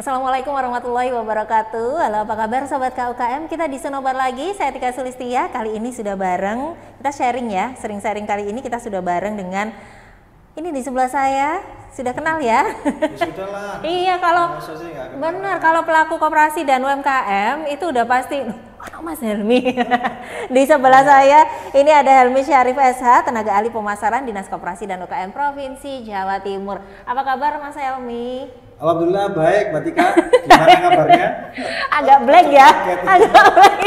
Assalamualaikum warahmatullahi wabarakatuh. Halo, apa kabar sobat KUKM? Kita di Senobar lagi, saya Tika Sulistia. Kali ini sudah bareng, kita sharing ya, sering sharing kali ini kita sudah bareng dengan ini di sebelah saya. Sudah kenal ya? Sudah lah. Iya, kalau benar, kalau pelaku koperasi dan UMKM itu udah pasti Mas Helmi. Di sebelah saya ini ada Helmi Syarif SH, tenaga ahli pemasaran Dinas Koperasi dan UKM Provinsi Jawa Timur. Apa kabar Mas Helmi? Alhamdulillah baik, Mbak Tika. Gimana kabarnya? Agak blank ya? Agak blank.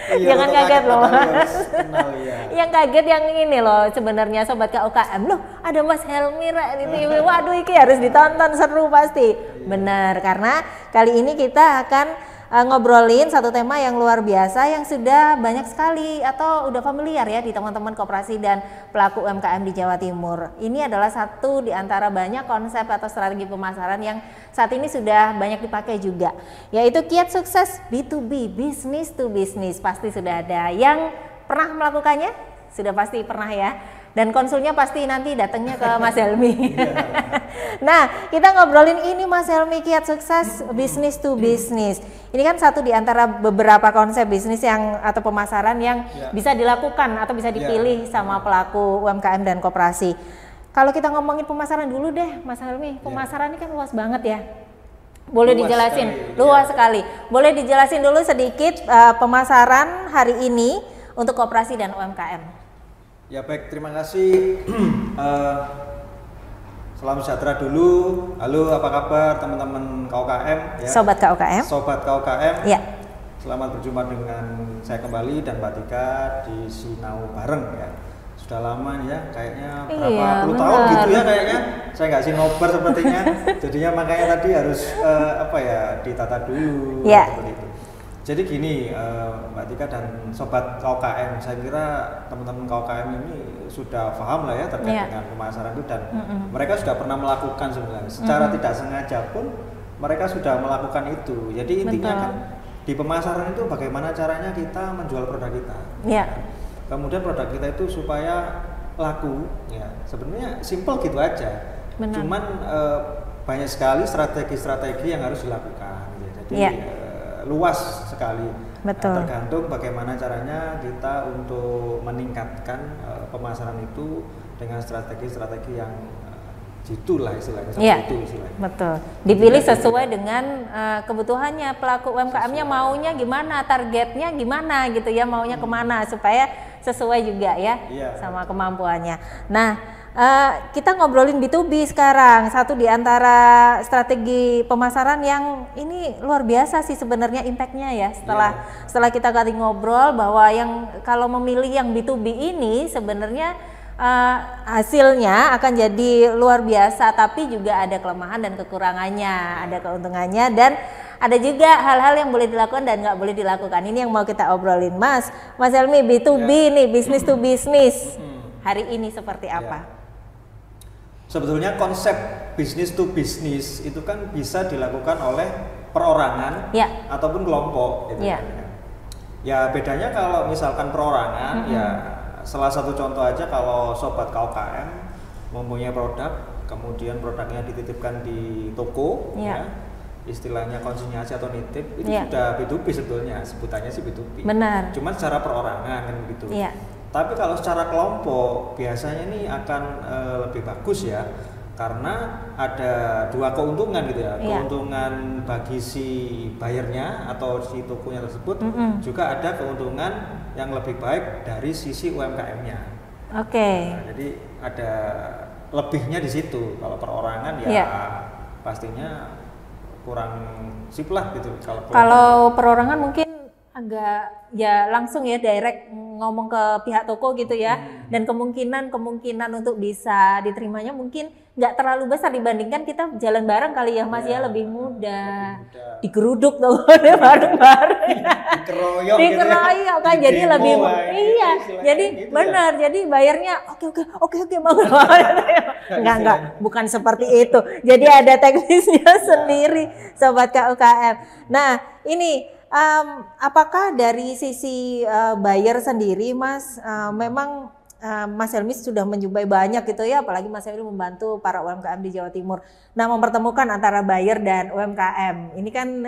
Iya, jangan kaget loh. Kenal, ya. Yang kaget yang ini loh sebenarnya sobat KUKM loh, ada Mas Helmi di TV. Waduh, ini harus ditonton, seru pasti. Benar, karena kali ini kita akan ngobrolin satu tema yang luar biasa yang sudah banyak sekali atau udah familiar ya di teman-teman koperasi dan pelaku UMKM di Jawa Timur. Ini adalah satu di antara banyak konsep atau strategi pemasaran yang saat ini sudah banyak dipakai juga, yaitu kiat sukses B2B, business to business. Pasti sudah ada yang pernah melakukannya, sudah pasti pernah ya. Dan konsulnya pasti nanti datangnya ke Mas Helmi. Nah, kita ngobrolin ini Mas Helmi, kiat sukses business to business. Ini kan satu di antara beberapa konsep bisnis yang atau pemasaran yang bisa dilakukan atau bisa dipilih sama pelaku UMKM dan koperasi. Kalau kita ngomongin pemasaran dulu deh Mas Helmi, pemasaran ini kan luas banget ya. Boleh luas dijelasin? Sekali, luas sekali. Boleh dijelasin dulu sedikit pemasaran hari ini untuk koperasi dan UMKM. Ya baik, terima kasih. Salam sejahtera dulu. Halo, apa kabar teman-teman KUKM? Ya. Sobat KUKM. Sobat KUKM. Ya. Selamat berjumpa dengan saya kembali dan Mbak Tika di Sinau bareng ya. Sudah lama ya, kayaknya berapa puluh tahun gitu ya kayaknya. Saya nggak sinobar sepertinya. Jadinya makanya tadi harus ditata dulu. Ya. Seperti itu. Jadi gini Mbak Tika dan Sobat KUKM, saya kira teman-teman KUKM ini sudah paham lah ya terkait dengan pemasaran itu dan mereka sudah pernah melakukan sebenarnya. Secara tidak sengaja pun mereka sudah melakukan itu. Jadi intinya kan di pemasaran itu bagaimana caranya kita menjual produk kita. Ya. Kemudian produk kita itu supaya laku, ya sebenarnya simple gitu aja. Benar. Cuman banyak sekali strategi-strategi yang harus dilakukan. Jadi luas sekali. Betul. Tergantung bagaimana caranya kita untuk meningkatkan pemasaran itu dengan strategi-strategi yang jitu lah istilahnya. Betul. Dipilih sesuai dengan kebutuhannya pelaku UMKM-nya, maunya gimana, targetnya gimana gitu ya, maunya kemana supaya sesuai juga ya sama kemampuannya. Nah, kita ngobrolin B2B sekarang, satu di antara strategi pemasaran yang ini luar biasa sih sebenarnya impact-nya ya setelah kita kali ngobrol bahwa yang kalau memilih yang B2B ini sebenarnya hasilnya akan jadi luar biasa, tapi juga ada kelemahan dan kekurangannya, ada keuntungannya dan ada juga hal-hal yang boleh dilakukan dan nggak boleh dilakukan. Ini yang mau kita obrolin Mas Helmi, B2B nih, business to business hari ini seperti apa? Sebetulnya konsep business to business itu kan bisa dilakukan oleh perorangan ataupun kelompok gitu kan. Ya bedanya kalau misalkan perorangan ya salah satu contoh aja kalau sobat KUKM mempunyai produk, kemudian produknya dititipkan di toko ya, istilahnya konsinyasi atau nitip, itu sudah B2B sebetulnya, sebutannya sih B2B. Benar. Cuman secara perorangan kan begitu. Tapi kalau secara kelompok biasanya ini akan lebih bagus ya, karena ada dua keuntungan gitu ya. Keuntungan bagi si buyernya atau si tokonya tersebut, juga ada keuntungan yang lebih baik dari sisi UMKM-nya. Nah, jadi ada lebihnya di situ. Kalau perorangan ya pastinya kurang sip lah gitu. Kalau perorangan mungkin agak ya langsung ya direct ngomong ke pihak toko gitu ya, dan kemungkinan untuk bisa diterimanya mungkin nggak terlalu besar dibandingkan kita jalan bareng kali ya Mas ya, lebih mudah. Digeruduk tuh bareng-bareng, dikeroyok kan, jadi lebih jadi gitu benar ya? Jadi bayarnya oke banget. Enggak, bukan seperti itu. Jadi ada teknisnya sendiri sobat KUKM. Nah ini apakah dari sisi buyer sendiri Mas memang Mas Helmi sudah menjumpai banyak gitu ya, apalagi Mas Helmi membantu para UMKM di Jawa Timur. Nah, mempertemukan antara buyer dan UMKM ini kan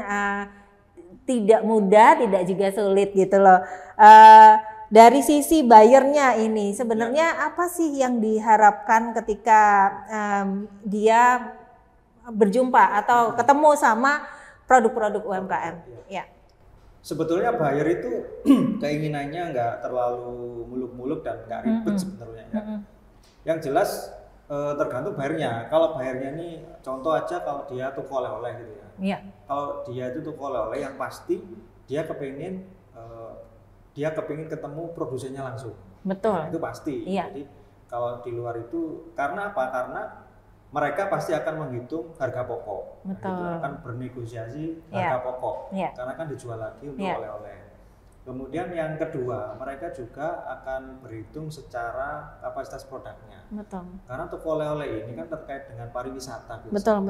tidak mudah, tidak juga sulit gitu loh. Dari sisi buyernya ini sebenarnya apa sih yang diharapkan ketika dia berjumpa atau ketemu sama produk-produk UMKM? Ya. Sebetulnya buyer itu keinginannya nggak terlalu muluk-muluk dan nggak ribet sebenarnya ya. Yang jelas tergantung buyernya. Kalau buyernya ini contoh aja kalau dia toko oleh-oleh gitu ya. Kalau dia itu toko oleh-oleh yang pasti dia kepingin ketemu produsennya langsung. Betul. Nah, itu pasti. Jadi kalau di luar itu karena apa? Karena mereka pasti akan menghitung harga pokok. Betul. Nah, itu akan bernegosiasi harga pokok. Karena kan dijual lagi untuk oleh-oleh. Kemudian yang kedua, mereka juga akan berhitung secara kapasitas produknya. Betul. Karena toko oleh-oleh ini kan terkait dengan pariwisata. Betul.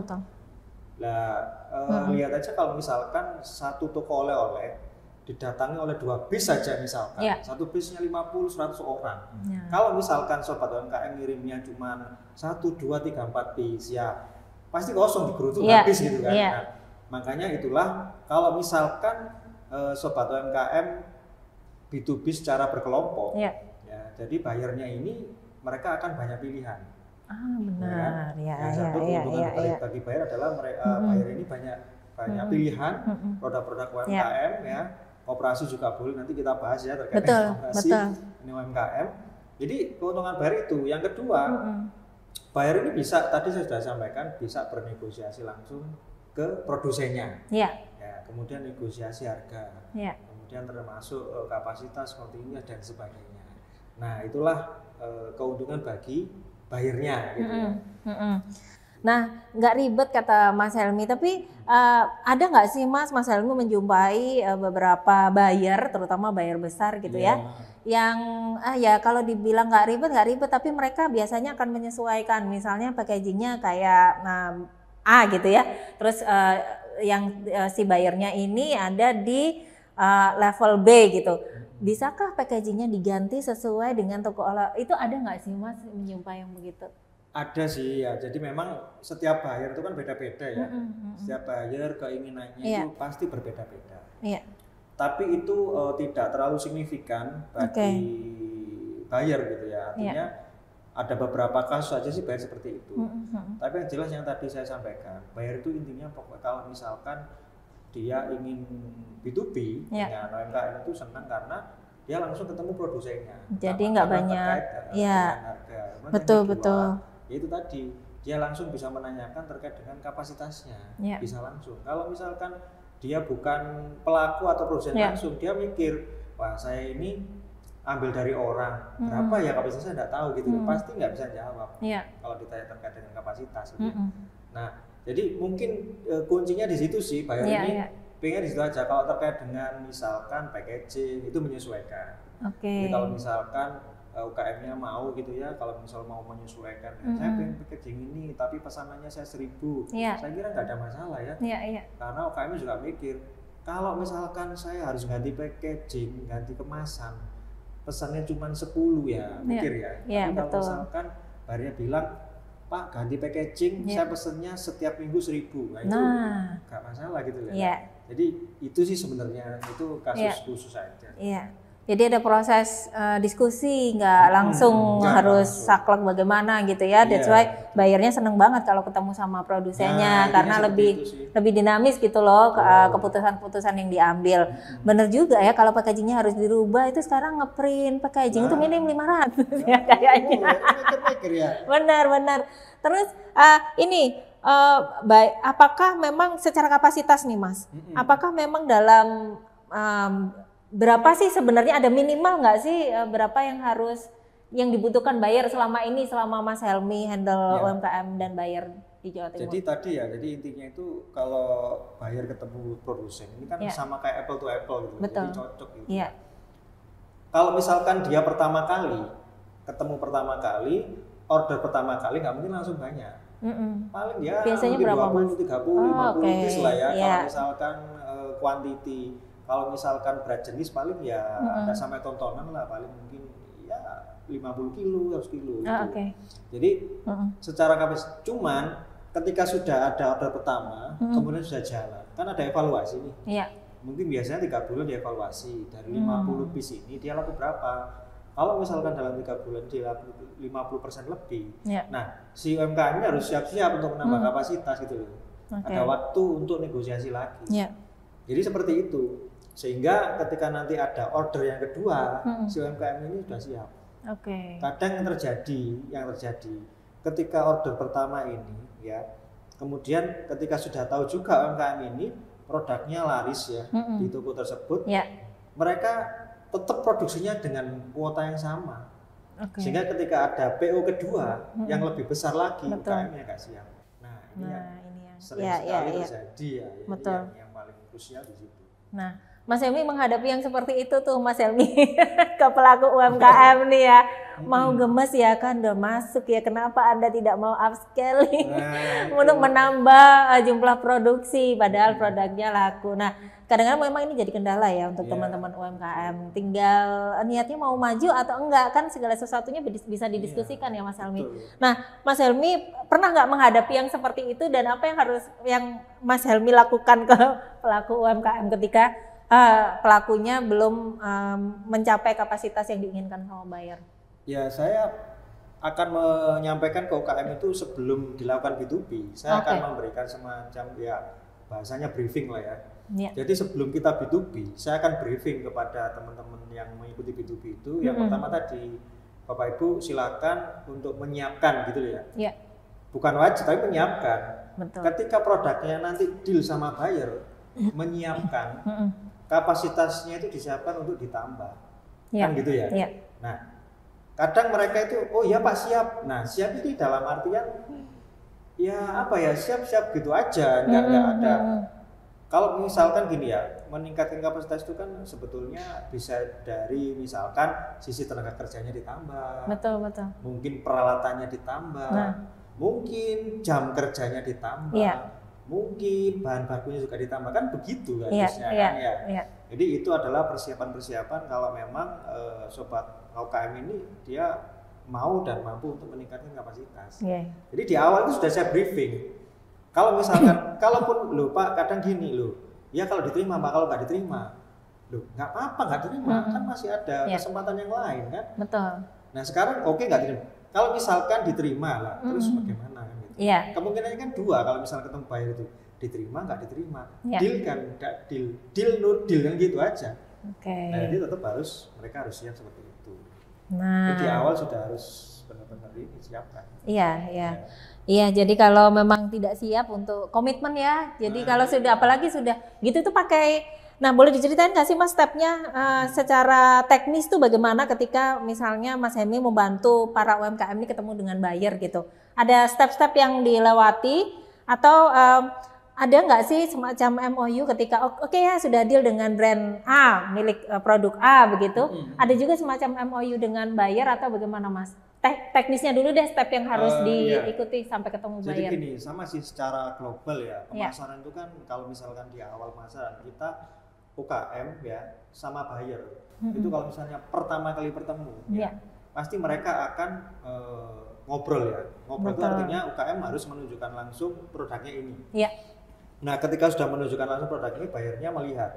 Nah, lihat aja kalau misalkan satu toko oleh-oleh didatangi oleh 2 bis saja misalkan, satu bisnya 50-100 orang. Kalau misalkan sobat UMKM ngirimnya cuma 1, 2, 3, 4 bis, ya pasti kosong digeruduk habis gitu kan. Nah, makanya itulah kalau misalkan sobat UMKM B2B secara berkelompok, ya, jadi bayarnya ini mereka akan banyak pilihan. Benar. Yang satu keuntungan bagi buyer adalah mereka buyer ini banyak pilihan produk-produk UMKM ya. Koperasi juga boleh, nanti kita bahas ya terkait dengan koperasi ini UMKM. Jadi keuntungan buyer itu. Yang kedua, buyer ini bisa, tadi saya sudah sampaikan, bisa bernegosiasi langsung ke produsennya. Ya, kemudian negosiasi harga. Kemudian termasuk kapasitas, kontinuitas dan sebagainya. Nah, itulah keuntungan bagi buyernya gitu ya. Nah, nggak ribet kata Mas Helmi, tapi ada nggak sih Mas Helmi menjumpai beberapa buyer, terutama buyer besar gitu ya, yang ya kalau dibilang nggak ribet, tapi mereka biasanya akan menyesuaikan, misalnya packagingnya kayak A gitu ya, terus yang si buyernya ini ada di level B gitu. Bisakah packagingnya diganti sesuai dengan toko olah? Itu ada nggak sih Mas menjumpai yang begitu? Ada sih ya, jadi memang setiap buyer itu kan beda-beda ya. Setiap buyer keinginannya itu pasti berbeda-beda. Tapi itu tidak terlalu signifikan bagi buyer gitu ya. Artinya ada beberapa kasus aja sih buyer seperti itu. Tapi yang jelas yang tadi saya sampaikan, buyer itu intinya pokoknya kalau misalkan dia ingin B2B dengan UMKM itu senang karena dia langsung ketemu produsennya. Jadi nggak banyak harga. Betul. Itu tadi dia langsung bisa menanyakan terkait dengan kapasitasnya, bisa langsung. Kalau misalkan dia bukan pelaku atau produsen langsung, dia mikir, wah saya ini ambil dari orang, berapa ya kapasitasnya nggak tahu gitu, pasti nggak bisa jawab. Kalau ditanya terkait dengan kapasitas. Nah, jadi mungkin kuncinya di situ sih, buyer ini pengen di situ aja. Kalau terkait dengan misalkan packaging itu menyesuaikan. Jadi kalau misalkan UKM-nya mau gitu ya, kalau misal mau menyesuaikan, saya pengen packaging ini tapi pesanannya saya 1000, saya kira nggak ada masalah ya. Karena UKM juga mikir, kalau misalkan saya harus ganti packaging, ganti kemasan, pesannya cuma 10 ya, mikir ya. Tapi kalau misalkan barnya bilang, Pak ganti packaging, saya pesennya setiap minggu 1000, nah itu nggak masalah gitu ya. Jadi itu sih sebenarnya itu kasus khusus aja. Jadi ada proses diskusi, nggak langsung harus saklek bagaimana gitu ya. That's why buyernya seneng banget kalau ketemu sama produsennya, karena lebih dinamis gitu loh keputusan-keputusan yang diambil. Bener juga ya, kalau packagingnya harus dirubah itu sekarang ngeprint packaging itu minim 500 ya kayaknya. Benar. Terus apakah memang secara kapasitas nih Mas? Apakah memang dalam berapa sih sebenarnya, ada minimal nggak sih berapa yang dibutuhkan buyer selama Mas Helmi handle UMKM dan buyer di Jawa Timur? Jadi tadi ya, jadi intinya itu kalau buyer ketemu produsen ini kan sama kayak apple to apple gitu. Betul. Jadi cocok gitu. Kalau misalkan dia ketemu pertama kali, order pertama kali nggak mungkin langsung banyak. Paling dia biasanya berapa 20, 30, 50 piece lah ya. Kalau misalkan quantity. Kalau misalkan berat jenis paling ya ada sampai tontonan lah, paling mungkin ya 50 kilo, 100 kilo gitu. Okay. Jadi secara kapasitas, cuman ketika sudah ada order pertama, kemudian sudah jalan, kan ada evaluasi nih. Yeah. Mungkin biasanya 3 bulan dievaluasi, dari 50 piece ini dia laku berapa. Kalau misalkan dalam 3 bulan dia laku 50% lebih, nah si UMKM ini harus siap-siap untuk menambah kapasitas gitu loh. Okay. Ada waktu untuk negosiasi lagi. Jadi seperti itu, sehingga ketika nanti ada order yang kedua, si UMKM ini sudah siap. Kadang yang terjadi ketika order pertama ini ya, kemudian ketika sudah tahu juga UMKM ini produknya laris ya di toko tersebut, mereka tetap produksinya dengan kuota yang sama, sehingga ketika ada PO kedua yang lebih besar lagi, UMKM-nya nggak siap. Nah ini yang sering sekali terjadi ya, yang paling krusial di situ. Nah, Mas Helmi menghadapi yang seperti itu tuh Mas Helmi ke pelaku UMKM nih ya, mau gemes ya kan udah masuk ya, kenapa Anda tidak mau upscaling untuk menambah jumlah produksi padahal produknya laku. Nah, kadang-kadang memang ini jadi kendala ya untuk teman-teman UMKM, tinggal niatnya mau maju atau enggak, kan segala sesuatunya bisa didiskusikan ya Mas Helmi. Nah, Mas Helmi pernah nggak menghadapi yang seperti itu, dan apa yang Mas Helmi lakukan ke pelaku UMKM ketika pelakunya belum mencapai kapasitas yang diinginkan sama buyer? Ya, saya akan menyampaikan ke UMKM itu sebelum dilakukan B2B, saya akan memberikan semacam ya bahasanya briefing lah ya. Jadi sebelum kita B2B, saya akan briefing kepada teman-teman yang mengikuti B2B itu. Yang pertama tadi, Bapak Ibu silakan untuk menyiapkan gitu ya. Bukan wajib tapi menyiapkan. Betul. Ketika produknya nanti deal sama buyer, menyiapkan kapasitasnya itu disiapkan untuk ditambah, kan gitu ya. Nah, kadang mereka itu, oh ya Pak siap. Nah, siap itu dalam artian ya apa ya, siap-siap gitu aja, nggak ada. Kalau misalkan gini ya, meningkatkan kapasitas itu kan sebetulnya bisa dari misalkan sisi tenaga kerjanya ditambah, mungkin peralatannya ditambah, mungkin jam kerjanya ditambah, mungkin bahan bakunya juga ditambah, kan begitu kan kan ya. Jadi itu adalah persiapan-persiapan kalau memang sobat UMKM ini dia mau dan mampu untuk meningkatkan kapasitas. Jadi di awal itu sudah saya briefing. Kalau misalkan, kalaupun loh Pak kadang gini loh, ya kalau diterima Pak, kalau nggak diterima, loh nggak apa-apa nggak diterima, kan masih ada kesempatan yang lain kan. Betul. Nah sekarang oke nggak diterima. Kalau misalkan diterima lah, terus bagaimana kan gitu. Kemungkinannya kan dua, kalau misalkan ketemu buyer itu diterima nggak diterima, deal kan nggak deal no deal kan gitu aja. Nah jadi tetap mereka harus siap seperti itu. Jadi di awal sudah harus benar-benar disiapkan. Iya, jadi kalau memang tidak siap untuk komitmen ya, jadi kalau sudah, apalagi sudah gitu itu pakai, nah boleh diceritain nggak sih Mas stepnya secara teknis tuh bagaimana ketika misalnya Mas Helmi membantu para UMKM ini ketemu dengan buyer gitu, ada step-step yang dilewati atau ada nggak sih semacam MOU ketika oke ya sudah deal dengan brand A, milik produk A begitu, ada juga semacam MOU dengan buyer atau bagaimana Mas? Teknisnya dulu deh, step yang harus diikuti sampai ketemu buyer. Jadi gini, sama sih secara global ya, pemasaran itu kan kalau misalkan di awal pemasaran kita UMKM ya sama buyer, itu kalau misalnya pertama kali bertemu pasti mereka akan ngobrol ya. Ngobrol itu artinya UMKM harus menunjukkan langsung produknya ini. Nah ketika sudah menunjukkan langsung produk ini, buyernya melihat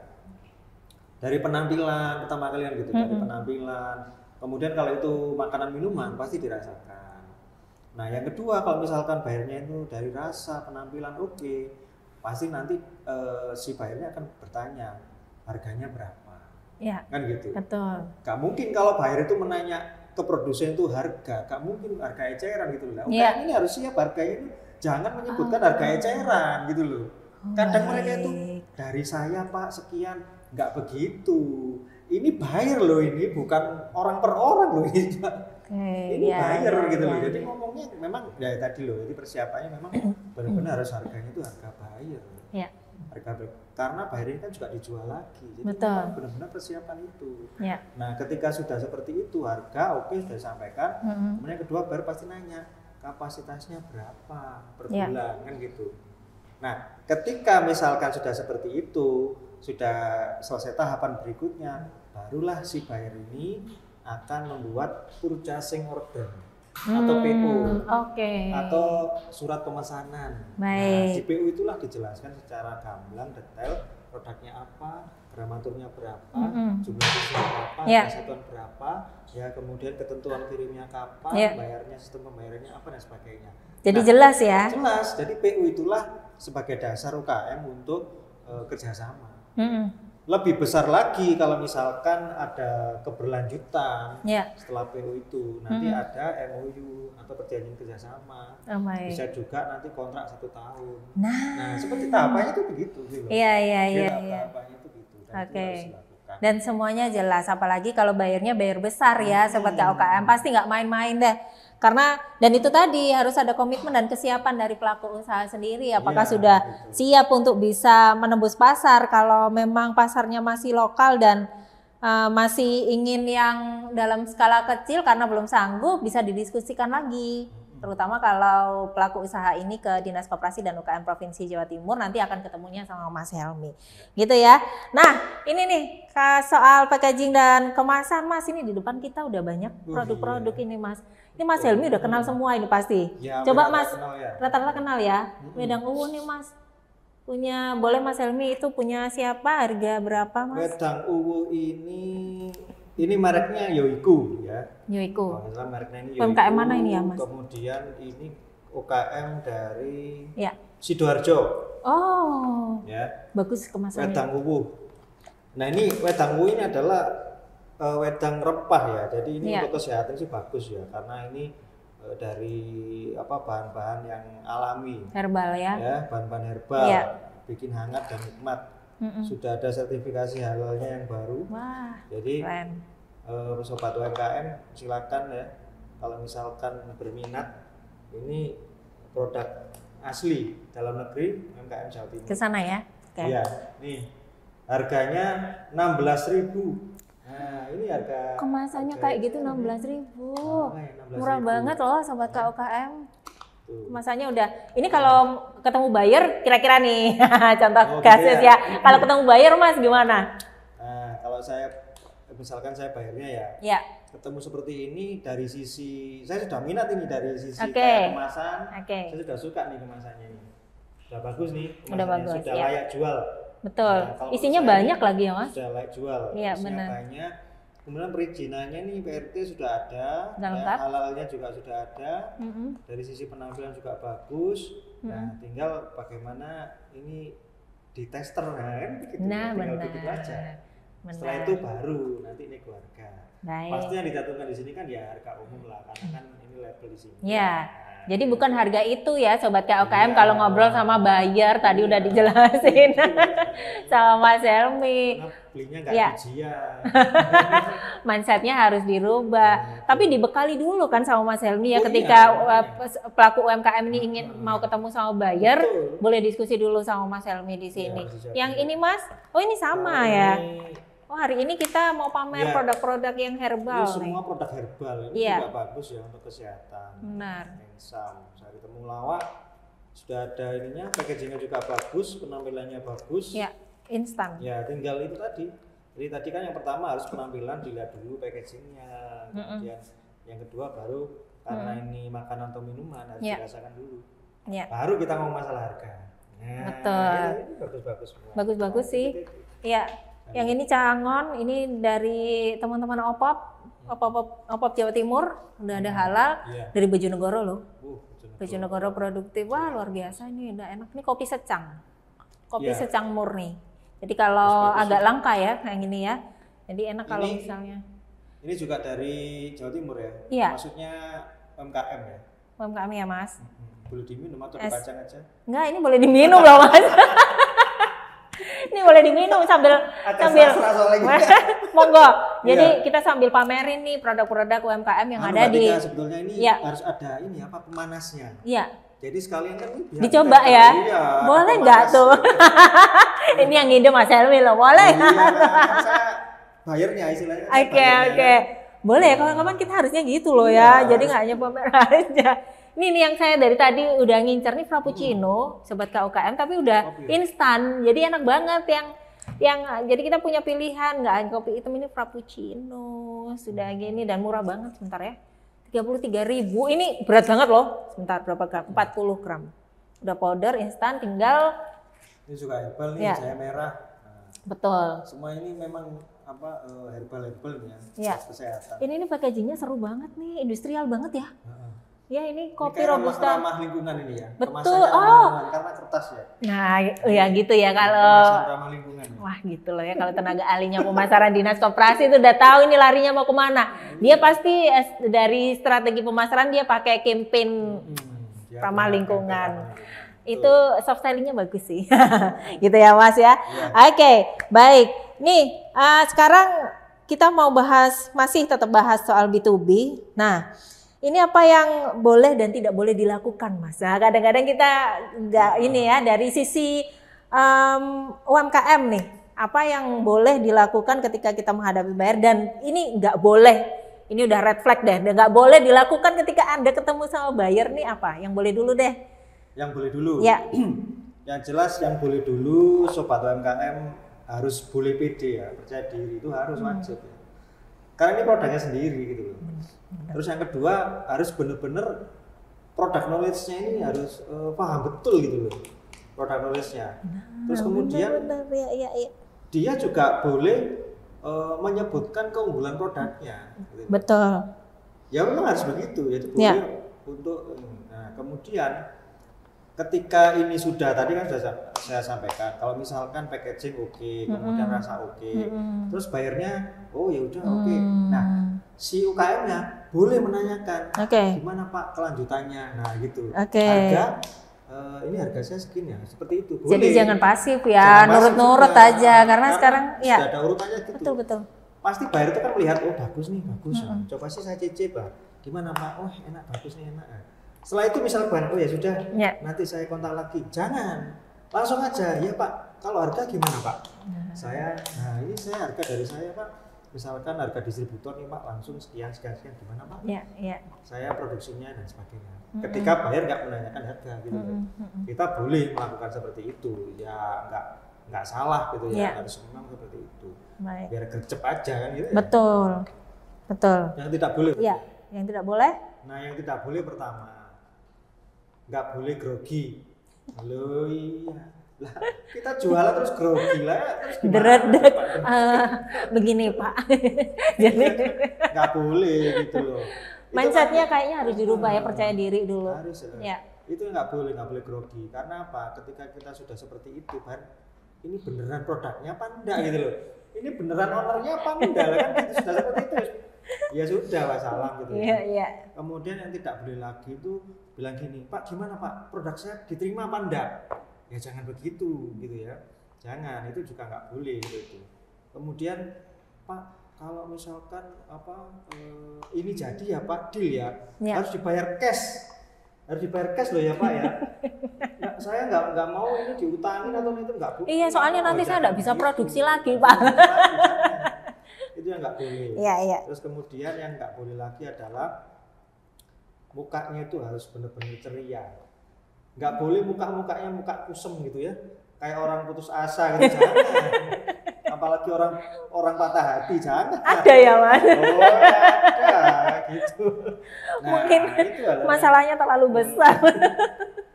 dari penampilan pertama kali kan gitu, dari penampilan. Kemudian kalau itu makanan minuman pasti dirasakan. Nah yang kedua, kalau misalkan bayarnya itu dari rasa penampilan pasti nanti si bayarnya akan bertanya harganya berapa, kan gitu. Betul. Gak mungkin kalau bayar itu menanya ke produsen itu harga, gak mungkin harga eceran gitu loh. Ini harus siap harganya itu jangan menyebutkan harga eceran gitu loh. Kadang mereka itu dari saya Pak sekian, nggak begitu. Ini buyer loh, ini bukan orang per orang loh ini. Ini buyer gitu loh. Jadi ngomongnya memang ya tadi loh, jadi persiapannya memang benar-benar harus harganya itu harga buyer. Harga buyer. Karena buyer ini kan juga dijual lagi. Jadi benar-benar persiapan itu. Nah, ketika sudah seperti itu, harga sudah disampaikan. Kemudian kedua buyer pasti nanya kapasitasnya berapa per bulan kan gitu. Nah, ketika misalkan sudah seperti itu, sudah selesai tahapan berikutnya, barulah si buyer ini akan membuat purchasing order atau PO, atau surat pemesanan. Nah, di PO itulah dijelaskan secara gamblang detail produknya apa, gramaturnya berapa, jumlah siswa berapa, kesatuan berapa, ya kemudian ketentuan kirimnya kapan, bayarnya, sistem pembayarannya apa dan sebagainya. Jadi jelas ya? Jelas. Jadi PO itulah sebagai dasar UKM untuk kerjasama. Lebih besar lagi kalau misalkan ada keberlanjutan setelah PO itu, nanti ada MOU atau perjanjian kerjasama. Bisa juga nanti kontrak 1 tahun. Nah seperti tahapannya itu begitu. Iya. Tahapannya itu gitu. Dan semuanya jelas, apalagi kalau bayarnya bayar besar ya, sobat KUKM, pasti nggak main-main deh. Karena dan itu tadi harus ada komitmen dan kesiapan dari pelaku usaha sendiri, apakah sudah siap untuk bisa menembus pasar. Kalau memang pasarnya masih lokal dan masih ingin yang dalam skala kecil karena belum sanggup, bisa didiskusikan lagi. Terutama kalau pelaku usaha ini ke Dinas Koperasi dan UKM Provinsi Jawa Timur, nanti akan ketemunya sama Mas Helmi. Gitu ya. Nah, ini nih soal packaging dan kemasan, Mas, ini di depan kita udah banyak produk-produk ini, Mas. Ini Mas Helmi udah kenal semua ini pasti. Ya, coba Mas, rata-rata kenal ya. Wedang Uwu nih, Mas. Punya, boleh Mas Helmi itu punya siapa, harga berapa, Mas? Wedang Uwu ini mereknya Yoiku ya. Yoiku. Kalau misalnya mereknya ini Yoiku. UMKM mana ini ya, Mas? Kemudian ini UKM dari Sidoarjo. Oh. Ya. Bagus kemasannya. Wedang Uwu. Nah, ini wedang Uwu ini adalah wedang rempah ya. Jadi ini untuk kesehatan sih bagus ya, karena ini dari bahan-bahan yang alami. Herbal ya. Ya, bahan-bahan herbal. Bikin hangat dan nikmat. Sudah ada sertifikasi halalnya yang baru. Wah, jadi keren. Sobat UMKM silakan ya, kalau misalkan berminat, ini produk asli dalam negeri UMKM Jawa Timur. Kesana ya? Iya, nih harganya 16.000. Nah, ini harga kemasannya kayak gitu 16.000. Murah banget loh sobat KUKM. Kemasannya udah. Ini kalau ketemu buyer kira-kira nih contoh kasus ya. Kalau ketemu buyer Mas gimana? Nah, kalau saya misalkan saya bayarnya ketemu seperti ini dari sisi saya sudah minat ini dari sisi kemasan. Saya sudah suka nih kemasannya ini. Sudah bagus nih, udah bagus, sudah layak jual. Betul. Nah, isinya banyak lagi ya, Mas? Sudah layak jual. Iya, benar. Banyak. Kemudian perizinannya nih PRT sudah ada, halalnya juga sudah ada. Dari sisi penampilan juga bagus. Nah, tinggal bagaimana ini di tester kan? Nah, tinggal benar. begitu aja. Setelah itu baru nanti ini keluarga. Pasti yang dicantumkan di sini kan ya harga umum lah, karena kan ini label di sini. Iya. Jadi bukan harga itu ya sobat KUKM, kalau ngobrol sama buyer tadi udah dijelasin sama Mas Helmi. Belinya nggak ujian. Mindsetnya harus dirubah. Tapi dibekali dulu kan sama Mas Helmi ya, ketika pelaku UMKM ini ingin mau ketemu sama buyer, boleh diskusi dulu sama Mas Helmi di sini. Yang ini Mas, ini sama ya. Oh, hari ini kita mau pamer produk-produk yang herbal. Ini semua produk herbal, ini juga bagus ya untuk kesehatan. Benar. Ensam, sari temulawak sudah ada ininya, packagingnya juga bagus, penampilannya bagus. Ya, instan. Ya, tinggal itu tadi. Jadi tadi kan yang pertama harus penampilan, dilihat dulu packagingnya. Kemudian yang kedua baru karena ini makanan atau minuman harus dirasakan dulu. Baru kita ngomong masalah harga. Nah, betul. Ini bagus-bagus semua. Bagus-bagus sih. Iya. Yang ini Cangon, ini dari teman-teman Opop Jawa Timur, udah ada halal, dari Bojonegoro loh. Bojonegoro produktif, wah luar biasa ini, udah enak. Ini kopi secang, secang murni. Jadi kalau agak langka ya, yang ini ya. Jadi enak kalau misalnya. Ini juga dari Jawa Timur ya? Iya. Maksudnya UMKM ya? UMKM ya Mas. Boleh diminum atau dipajang aja? Enggak, ini boleh diminum loh Mas. Ini boleh diminum sambil monggo. Jadi kita sambil pamerin nih produk-produk UMKM yang ada di. Sebetulnya ini harus ada ini apa pemanasnya. Iya. Jadi sekalian kan dicoba ya. Boleh nggak tuh? Ini yang ide Mas Helmi loh, boleh. Saya bayarnya istilahnya. Oke. Boleh, kawan-kawan kita harusnya gitu loh ya. Jadi nggak hanya pamer aja. Ini nih yang saya dari tadi udah ngincer nih frappuccino, sobat KUKM, tapi udah instan. Jadi enak banget jadi kita punya pilihan, nggak hanya kopi hitam, ini frappuccino sudah gini dan murah banget. Sebentar ya, 33.000. Ini berat banget loh. Sebentar, berapa gram? 40 gram. Udah powder instan, tinggal. Ini juga herbal nih, jahe merah. Nah, betul. Semua ini memang herbal ya. Kesehatan. Ini packagingnya seru banget nih, industrial banget ya. Ya ini kopi ini robusta. Ramah lingkungan ini ya. Betul. Karena kertas ya. Nah, ya gitu ya kalau. Ramah lingkungan. Wah gitu loh ya, kalau tenaga ahlinya pemasaran dinas koperasi itu udah tahu ini larinya mau kemana. Dia pasti dari strategi pemasaran dia pakai campaign ramah lingkungan. Itu soft stylingnya bagus sih. Gitu ya Mas ya. Oke, baik. Nih sekarang kita mau masih tetap bahas soal B2B. Nah, ini apa yang boleh dan tidak boleh dilakukan, Mas? Nah, kadang-kadang kita nggak ini ya, dari sisi UMKM nih, apa yang boleh dilakukan ketika kita menghadapi buyer dan ini nggak boleh, ini udah red flag deh, nggak boleh dilakukan ketika Anda ketemu sama buyer nih apa? Yang boleh dulu deh. Yang boleh dulu? Ya. Yang jelas yang boleh dulu, Sobat UMKM harus boleh pede ya, percaya diri itu harus wajib ya. Karena ini produknya sendiri gitu loh. Terus yang kedua harus benar-benar product knowledge-nya ini harus paham betul gitu loh, product knowledge-nya. Terus kemudian ya. dia juga boleh menyebutkan keunggulan produknya. Gitu. Betul. Ya memang harus begitu ya, boleh untuk. Nah kemudian ketika ini sudah tadi kan sudah saya sampaikan, kalau misalkan packaging oke, kemudian rasa oke, terus bayarnya oh ya udah oke. Nah si UKM-nya boleh menanyakan gimana Pak kelanjutannya, nah gitu. Harga ini harga saya segini ya, seperti itu. Boleh. Jadi jangan pasif ya, nurut-nurut aja karena sekarang ya. Sudah ada urutannya gitu. Betul. Pasti buyer itu kan melihat oh bagus nih, bagus. Coba sih saya cicip Pak. Gimana Pak? Oh enak, bagus nih enak. Setelah itu misalkan oh ya sudah, nanti saya kontak lagi. Jangan, langsung aja ya Pak. Kalau harga gimana Pak? Nah ini saya harga dari saya Pak. Misalkan harga distributor nih Pak, langsung sekian gimana Pak? Iya. Saya produksinya dan sebagainya. Ketika buyer nggak menanyakan harga gitu, kita boleh melakukan seperti itu. Ya nggak salah gitu ya, harus memang seperti itu. Baik. Biar gercep aja kan gitu. Betul. Yang tidak boleh. Iya. Yang tidak boleh? Nah yang tidak boleh pertama, nggak boleh grogi. Halo iya. Lah, kita jualan terus grogi lah, terus gimana? Begini Pak. Jadi nggak boleh gitu loh. Mindsetnya kayaknya harus dirubah ya, percaya diri dulu. Harus ya. Itu nggak boleh grogi. Karena apa? Ketika kita sudah seperti itu kan, ini beneran produknya apa enggak gitu loh. Ini beneran ownernya apa enggak kan gitu, sudah seperti itu. Ya sudah wassalam gitu ya. Iya. Kemudian yang tidak boleh lagi itu bilang gini, Pak gimana Pak, produk saya diterima apa enggak? Ya jangan begitu gitu ya, jangan, itu juga nggak boleh gitu. Kemudian Pak kalau misalkan ini jadi ya Pak deal ya, harus dibayar cash loh ya Pak ya. Nah, saya nggak mau ini diutangin atau itu nggak boleh. Iya soalnya nanti saya nggak bisa produksi lagi Pak. Itu yang nggak boleh. Iya. Terus kemudian yang nggak boleh lagi adalah mukanya itu harus benar-benar ceria. Nggak boleh mukanya muka kusem gitu ya, kayak orang putus asa gitu, jangan. Apalagi orang patah hati, jangan. Ada ya Mas? Oh ada gitu. Nah, mungkin itu masalahnya terlalu besar.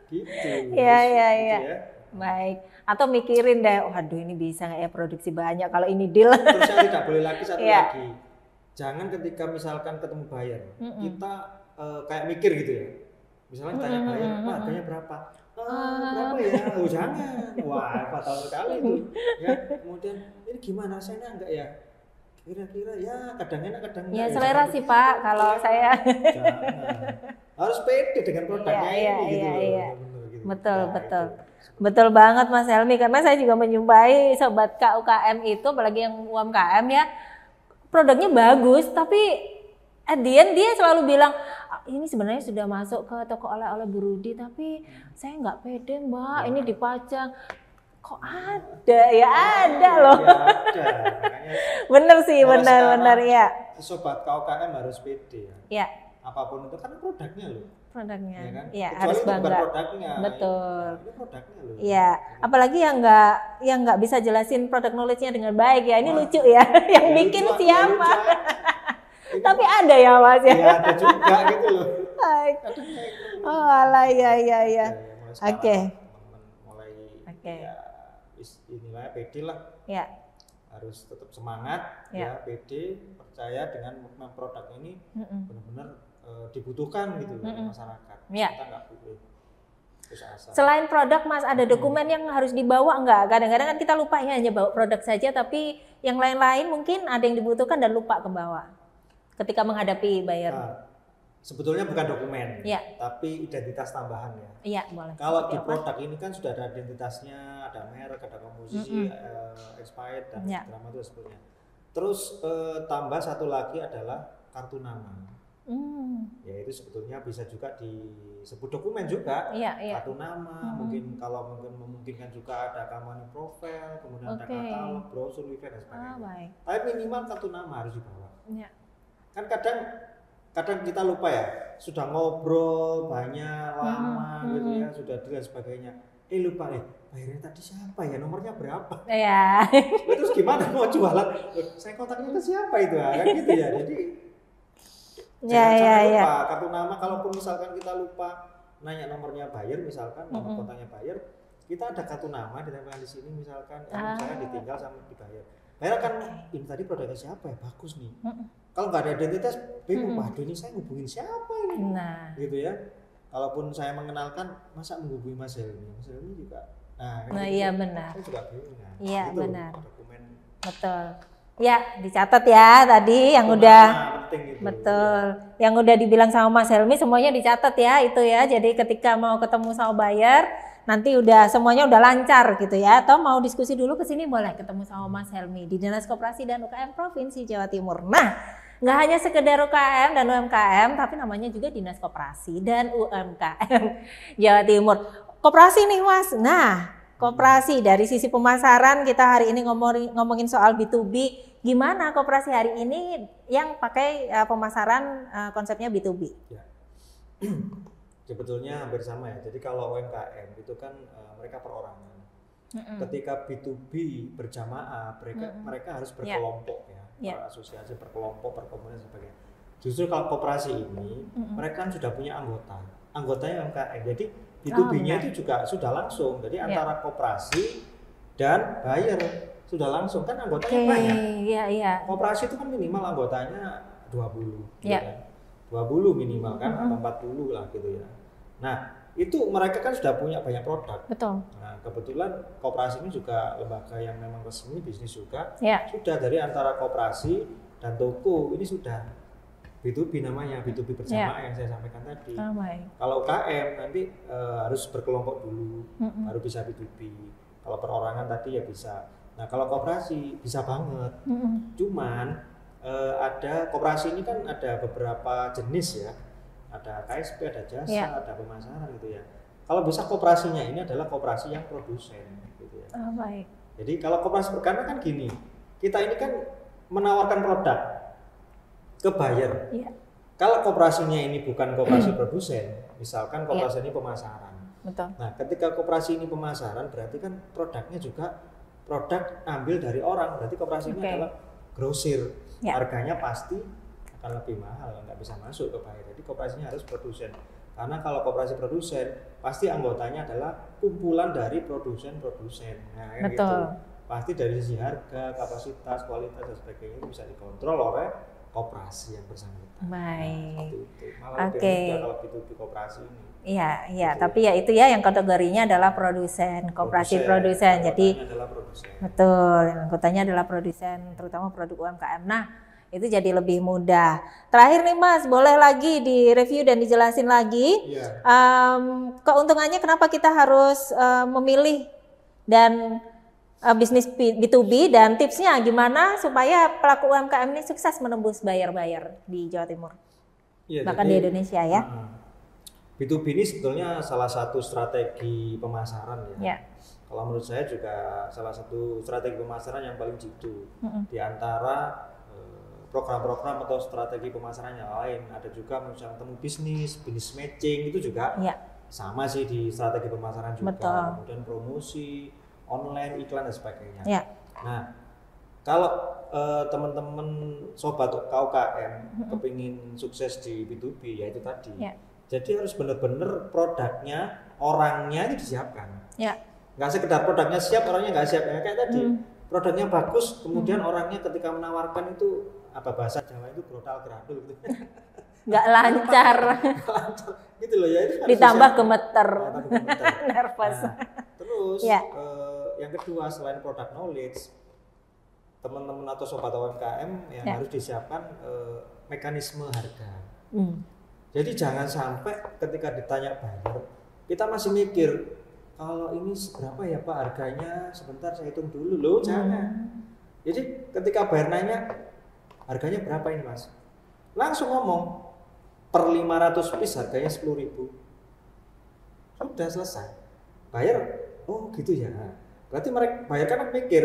Gitu. Iya. Gitu ya. Baik. Atau mikirin deh, waduh ini bisa nggak ya produksi banyak kalau ini deal. Terus yang tidak boleh lagi satu lagi, jangan ketika misalkan ketemu buyer, kita kayak mikir gitu ya. Misalnya tanya buyer, Pak harganya berapa? Berapa ya? Oh jangan. Wah fatal sekali itu. Ya, kemudian ini gimana rasanya enggak ya? Kira-kira ya kadang enak kadang enggak. Ya selera sih Pak kalau saya. Jangan. Harus pede dengan produknya ini gitu. Gitu. Betul. Betul banget Mas Helmi, karena saya juga menyumpai sobat KUKM itu, apalagi yang UMKM ya, produknya bagus tapi at the end dia selalu bilang ini sebenarnya sudah masuk ke toko oleh-oleh Bu Rudi tapi saya nggak pede Mbak, ini dipajang. Kok ada? Ya ada loh. Ya ada. Bener sih, benar ya. Sobat KUKM harus pede ya. Ya. Apapun itu kan produknya loh. produknya. Ya kan? Iya, Kecuali harus itu bukan bangga. produknya. Betul. Nah, ini produknya loh. Iya, apalagi yang nggak bisa jelasin produk knowledge-nya dengan baik ya. Ini lucu ya, yang Ya, bikin lucu, siapa? Itu, tapi ada ya Mas ya. Iya, ada juga gitu loh. Oh, alah ya. Oke. Teman-teman mulai ya inilah pede lah. Ya. Harus tetap semangat ya, pede, percaya dengan produk ini benar-benar dibutuhkan gitu loh masyarakat. Ya. Kita nggak boleh putus asa. Selain produk Mas, ada dokumen yang harus dibawa enggak? Kadang-kadang kan kita lupa ya hanya bawa produk saja, tapi yang lain-lain mungkin ada yang dibutuhkan dan lupa ke bawah ketika menghadapi buyer. Nah, sebetulnya bukan dokumen, tapi identitas tambahan ya. Iya, boleh. Kalau di produk ini kan sudah ada identitasnya, ada merek, ada komposisi, expired dan drama itu sebetulnya. Terus tambah satu lagi adalah kartu nama. Ya itu sebetulnya bisa juga disebut dokumen juga. Kartu nama, mungkin kalau memungkinkan juga ada company profile, kemudian ada katalog, brosur, event dan sebagainya. Tapi minimal kartu nama harus dibawa. Kan kadang kita lupa ya, sudah ngobrol banyak lama gitu ya, sudah dan sebagainya. Lupa bayarnya tadi siapa ya, nomornya berapa? Iya. Terus gimana mau jualan? Saya kontaknya ke siapa itu ya? Kan gitu ya. Jadi jangan sampai lupa kartu nama. Kalaupun misalkan kita lupa nanya nomornya buyer, misalkan nomor kontaknya buyer, kita ada kartu nama ditempelkan di sini misalkan, saya ditinggal sama dibayar. Bayar kan ini tadi produknya siapa ya, bagus nih. Kalau nggak ada identitas, bingung. Waduh ini saya hubungin siapa ini? Gitu ya. Kalaupun saya mengenalkan, masa menghubungi Mas Helmi? Mas Helmi juga. Nah iya benar. Saya juga bingung. Iya gitu, benar. Dokumen. Betul. Ya dicatat ya tadi yang udah. Penting gitu. Betul. Yang udah dibilang sama Mas Helmi semuanya dicatat ya itu ya. Jadi ketika mau ketemu sama buyer, nanti udah semuanya udah lancar gitu ya. Atau mau diskusi dulu ke sini boleh ketemu sama Mas Helmi di Dinas Koperasi dan UKM Provinsi Jawa Timur. Nah, nggak hanya sekedar UKM dan UMKM, tapi namanya juga Dinas Koperasi dan UMKM Jawa Timur. Koperasi nih Mas. Nah, koperasi dari sisi pemasaran kita hari ini ngomongin soal B2B. Gimana koperasi hari ini yang pakai pemasaran konsepnya B2B? Ya. Sebetulnya hampir sama ya. Jadi kalau UMKM itu kan mereka perorangan. Ketika B2B berjamaah, mereka harus berkelompok ya. Berasosiasi, berkelompok, berkomunitas dan sebagainya. Justru kalau koperasi ini mereka kan sudah punya anggotanya UMKM. Jadi B2B-nya itu juga sudah langsung. Jadi antara koperasi dan buyer sudah langsung, kan anggotanya banyak. Koperasi itu kan minimal anggotanya 20. Ya. 20 minimal kan, atau 40 lah gitu ya. Nah, itu mereka kan sudah punya banyak produk. Betul. Nah, kebetulan koperasi ini juga lembaga yang memang resmi bisnis juga. Sudah dari antara koperasi dan toko ini sudah B2B namanya, B2B berjamaah yang saya sampaikan tadi. Kalau UKM nanti harus berkelompok dulu, baru bisa B2B. Kalau perorangan tadi ya bisa. Nah, kalau koperasi bisa banget. Cuman ada koperasi ini kan ada beberapa jenis ya. Ada KSP, ada jasa, ada pemasaran gitu ya. Kalau bisa koperasinya ini adalah koperasi yang produsen gitu ya. Jadi kalau koperasi karena kan gini, kita ini kan menawarkan produk ke buyer. Kalau koperasinya ini bukan koperasi produsen, misalkan koperasi ini pemasaran. Betul. Nah, ketika koperasi ini pemasaran berarti kan produknya juga produk ambil dari orang, berarti koperasi ini adalah grosir. Harganya pasti akan lebih mahal, nggak bisa masuk ke buyer. Jadi koperasinya harus produsen. Karena kalau koperasi produsen, pasti anggotanya adalah kumpulan dari produsen-produsen. Nah, betul. Gitu. Pasti dari sisi harga, kapasitas, kualitas dan sebagainya itu bisa dikontrol oleh koperasi yang bersangkutan. Baik. Malah lebih mudah kalau B2B koperasi ini. Iya, tapi ya itu ya yang kategorinya adalah produsen, koperasi produsen. Jadi betul, anggotanya adalah produsen, terutama produk UMKM. Nah, itu jadi lebih mudah. Terakhir nih Mas, boleh lagi direview dan dijelasin lagi keuntungannya kenapa kita harus memilih dan bisnis B2B dan tipsnya gimana supaya pelaku UMKM ini sukses menembus buyer-buyer di Jawa Timur, bahkan di Indonesia ya. B2B ini sebetulnya salah satu strategi pemasaran ya. Kalau menurut saya juga salah satu strategi pemasaran yang paling jitu di antara program-program atau strategi pemasaran yang lain. Ada juga misalnya temu bisnis matching itu juga sama sih di strategi pemasaran juga. Betul. Kemudian promosi, online, iklan dan sebagainya. Nah, kalau teman-teman sobat KUKM kepingin sukses di B2B ya itu tadi. Jadi harus benar-benar produknya, orangnya itu disiapkan. Nggak sekedar produknya siap, orangnya nggak siap. Ya, kayak tadi, produknya bagus, kemudian orangnya ketika menawarkan itu apa bahasa Jawa itu grodal gradul gitu. Nggak lancar. Gitu loh ya. Itu ditambah gemeter. Nervous. Nah, terus yang kedua selain product knowledge, teman-teman atau sobat UMKM yang harus disiapkan mekanisme harga. Jadi jangan sampai ketika ditanya buyer, kita masih mikir kalau ini seberapa ya Pak harganya, sebentar saya hitung dulu loh, jangan. Jadi ketika buyer nanya harganya berapa ini Mas, langsung ngomong per 500 piece harganya 10.000. Sudah selesai. Buyer, oh gitu ya. Berarti mereka buyer kan mikir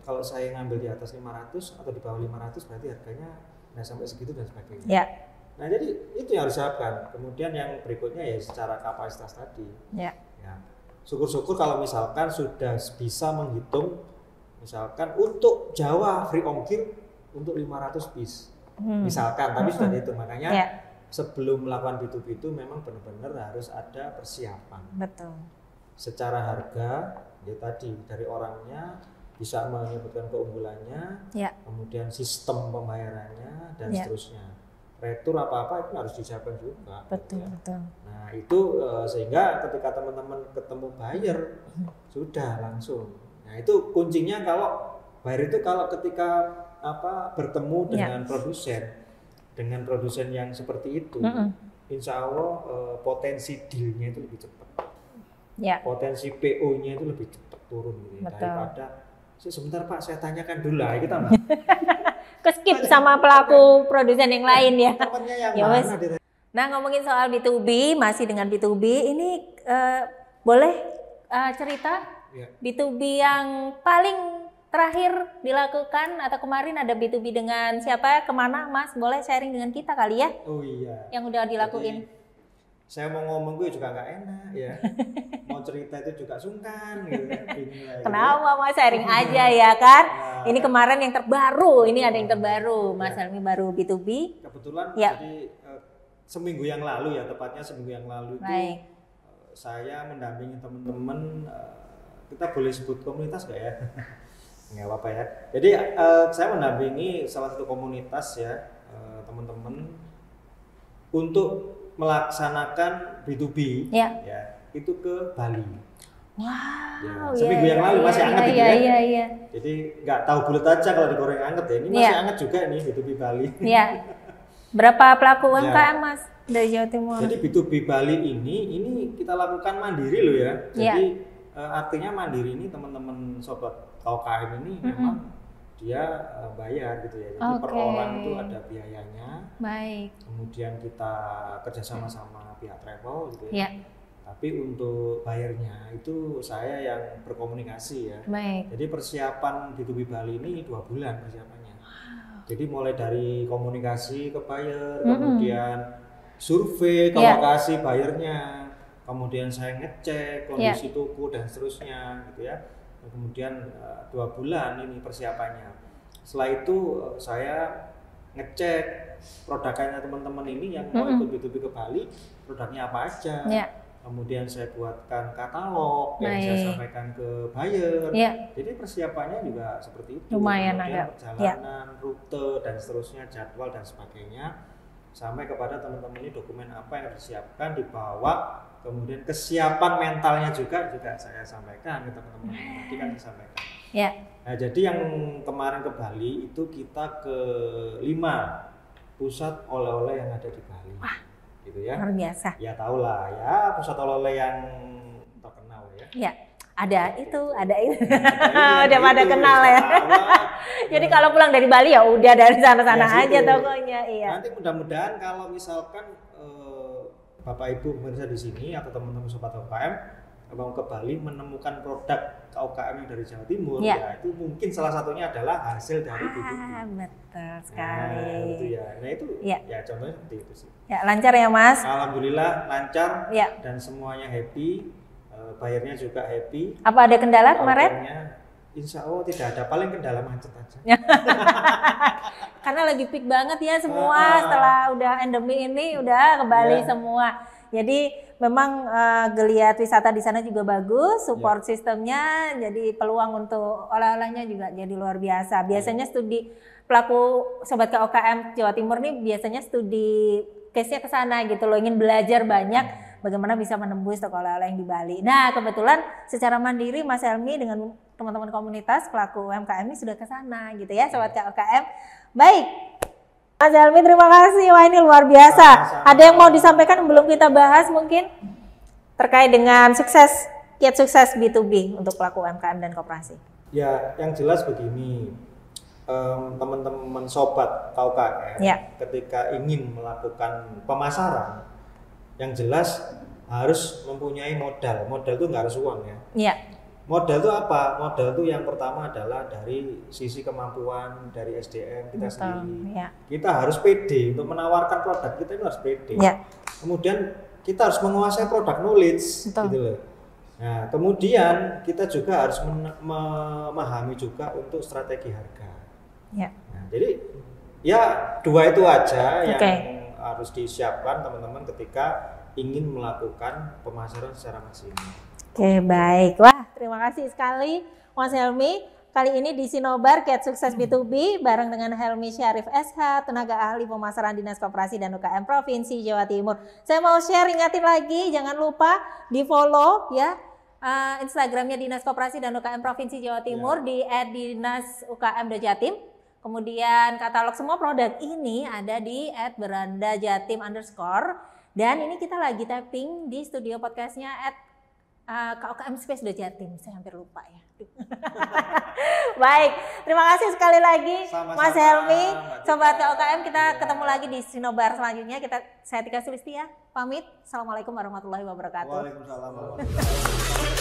kalau saya ngambil di atas 500 atau di bawah 500 berarti harganya nggak sampai segitu dan sebagainya. Nah jadi itu yang harus siapkan. Kemudian yang berikutnya ya secara kapasitas tadi. Ya. Syukur-syukur kalau misalkan sudah bisa menghitung misalkan untuk Jawa free ongkir untuk 500 piece. Misalkan, tapi sudah dihitung. Makanya sebelum melakukan B2B itu memang benar-benar harus ada persiapan. Betul. Secara harga ya tadi dari orangnya bisa menyebutkan keunggulannya, kemudian sistem pembayarannya dan seterusnya. Retur apa-apa itu harus disiapkan juga. Betul, betul. Nah itu sehingga ketika teman-teman ketemu buyer sudah langsung. Nah itu kuncinya kalau buyer itu kalau ketika bertemu dengan produsen yang seperti itu, insya Allah potensi dealnya itu lebih cepat. Potensi PO-nya itu lebih cepat turun gitu ya, daripada sebentar Pak saya tanyakan dulu lah kita skip sama pelaku produsen yang lain ya. Nah ngomongin soal B2B, masih dengan B2B ini boleh cerita B2B yang paling terakhir dilakukan atau kemarin ada B2B dengan siapa, kemana Mas, boleh sharing dengan kita kali ya? Oh iya. Yang udah dilakuin. Jadi, saya mau ngomong gue juga nggak enak ya, mau cerita itu juga sungkan gitu. Kenapa Mas, sharing aja ya kan? Ini kemarin yang terbaru, ini ada yang terbaru, Mas Helmi baru B2B. Kebetulan jadi seminggu yang lalu ya, tepatnya seminggu yang lalu itu saya mendampingi teman-teman, kita boleh sebut komunitas nggak ya? Nggak apa-apa ya. Jadi saya mendampingi salah satu komunitas ya, teman-teman untuk melaksanakan B2B ya itu ke Bali. Wow. Seminggu yang lalu masih hangat ya. Jadi nggak tahu bulat aja kalau digoreng hangat ya. Ini masih hangat juga nih B2B Bali. Berapa pelaku UMKM Mas dari Jawa Timur? Jadi B2B Bali ini kita lakukan mandiri loh ya. Jadi artinya mandiri ini teman-teman sobat KUKM ini memang dia bayar gitu ya. Jadi per orang itu ada biayanya. Kemudian kita kerjasama sama pihak travel gitu ya. Tapi untuk bayarnya itu saya yang berkomunikasi ya. Jadi persiapan B2B Bali ini 2 bulan persiapannya. Jadi mulai dari komunikasi ke buyer, kemudian survei ke lokasi bayarnya, kemudian saya ngecek kondisi toko dan seterusnya gitu ya. Kemudian 2 bulan ini persiapannya. Setelah itu saya ngecek produknya teman-teman ini yang mau ikut B2B ke Bali, produknya apa aja. Kemudian saya buatkan katalog yang saya sampaikan ke buyer. Jadi persiapannya juga seperti itu. Lumayan ada perjalanan, rute dan seterusnya, jadwal dan sebagainya, sampai kepada teman-teman ini dokumen apa yang disiapkan, dibawa. Kemudian kesiapan mentalnya juga saya sampaikan ke teman-teman. Nanti kan saya sampaikan. Nah, jadi yang kemarin ke Bali itu kita ke 5 pusat oleh-oleh yang ada di Bali. Gitu ya. Luar biasa. Ya tahu lah ya, pusat oleh-oleh yang terkenal ya. Ada itu. Udah pada kenal ya. Jadi kalau pulang dari Bali ya udah dari sana-sana aja tokonya. Nanti mudah-mudahan kalau misalkan Bapak Ibu pemirsa di sini atau teman-teman sobat UMKM mau ke Bali menemukan produk UKM yang dari Jawa Timur, ya itu mungkin salah satunya adalah hasil dari B2B. Betul sekali. Nah, itu ya. Nah itu ya contohnya seperti itu sih. Ya, lancar ya Mas? Alhamdulillah lancar dan semuanya happy, bayarnya juga happy. Apa ada kendala kemarin? Insya Allah tidak ada, paling kendala macet aja. Karena lagi peak banget ya semua, setelah udah endemi ini udah ke Bali semua. Jadi memang geliat wisata di sana juga bagus, support sistemnya, jadi peluang untuk oleh-olehnya juga jadi luar biasa. Biasanya studi pelaku Sobat KUKM Jawa Timur nih biasanya studi case-nya ke sana gitu loh, ingin belajar banyak bagaimana bisa menembus toko oleh-oleh yang di Bali. Nah, kebetulan secara mandiri Mas Helmi dengan teman-teman komunitas pelaku UMKM ini sudah ke sana gitu ya, Sobat KUKM. Baik. Mas Helmi, terima kasih. Wah, ini luar biasa. Ada yang mau disampaikan belum kita bahas mungkin terkait dengan kiat sukses B2B untuk pelaku UMKM dan koperasi? Ya, yang jelas begini, teman-teman sobat KUKM ketika ingin melakukan pemasaran, yang jelas harus mempunyai modal. Modal itu nggak harus uang ya. Modal itu apa? Modal itu yang pertama adalah dari sisi kemampuan, dari SDM kita sendiri. Kita harus pede untuk menawarkan produk kita, itu harus pede. Kemudian kita harus menguasai produk knowledge, gitu loh. Nah, kemudian kita juga harus memahami juga untuk strategi harga. Nah, jadi ya dua itu aja yang harus disiapkan teman-teman ketika ingin melakukan pemasaran secara maksimal. Oke, baik. Wah, terima kasih sekali Mas Helmi. Kali ini di Sinobar Kiat Sukses B2B bareng dengan Helmi Syarif SH, tenaga ahli pemasaran Dinas Koperasi dan UKM Provinsi Jawa Timur. Saya mau share, ingatin lagi, jangan lupa di follow ya Instagramnya Dinas Koperasi dan UKM Provinsi Jawa Timur di @dinas_ukm_jatim. Kemudian katalog semua produk ini ada di @berandajatim_. Dan ini kita lagi tapping di studio podcastnya KUKM Space Jatim. Saya hampir lupa ya. Baik, terima kasih sekali lagi Mas Helmi. Sobat KUKM, kita ketemu lagi di Sinobar selanjutnya. Saya Tika Sulistia, pamit. Assalamualaikum warahmatullahi wabarakatuh. Waalaikumsalam warahmatullahi wabarakatuh.